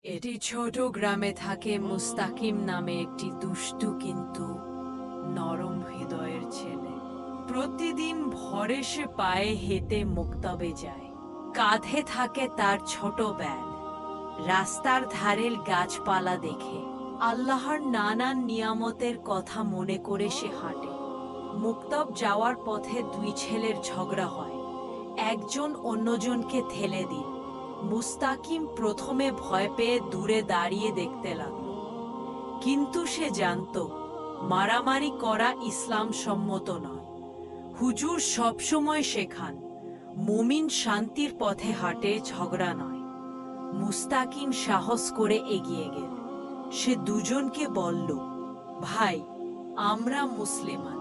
এটি ছোট গ্রামে থাকে মুস্তাকিম নামে একটি দুষ্টু কিন্তু নরম হৃদয়ের ছেলে। প্রতিদিন ভোরে সে পায়ে হেঁটে মুক্তবে যায়। কাঁধে থাকে তার ছোট ব্যাগ। রাস্তার ধারের গাছপালা দেখে আল্লাহর নানান নিয়ামতের কথা মনে করে সে হাঁটে। মুক্তব যাওয়ার পথে দুই ছেলের ঝগড়া হয়। একজন অন্যজনকে ঠেলে দিল। মুস্তাকিম প্রথমে ভয় পেয়ে দূরে দাঁড়িয়ে দেখতে লাগলো, কিন্তু সে জানতো মারামারি করা ইসলাম সম্মত নয়। হুজুর সবসময় শেখান মুমিন শান্তির পথে হাঁটে, ঝগড়া নয়। মুস্তাকিম সাহস করে এগিয়ে গেল। সে দুজনকে বলল, ভাই, আমরা মুসলিমান,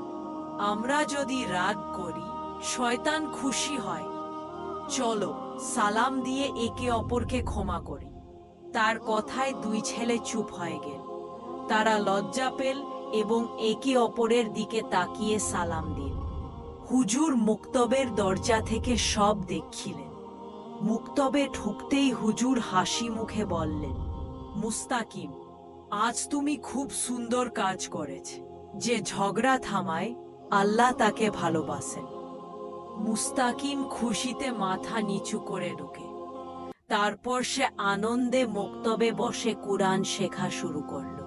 আমরা যদি রাগ করি শয়তান খুশি হয়। চলো সালাম দিয়ে একে অপরকে ক্ষমা করি। তার কথায় দুই ছেলে চুপ হয়ে গেল। তারা লজ্জা পেল এবং একে অপরের দিকে তাকিয়ে সালাম দিল। হুজুর মুক্তবের দরজা থেকে সব দেখছিলেন। মুক্তবে ঢুকতেই হুজুর হাসি মুখে বললেন, মুস্তাকিম, আজ তুমি খুব সুন্দর কাজ করেছ। যে ঝগড়া থামায় আল্লাহ তাকে ভালোবাসেন। মুস্তাকিম খুশিতে মাথা নিচু করে ঢোকে। তারপর সে আনন্দে মুক্তবে বসে কুরআন শেখা শুরু করলো।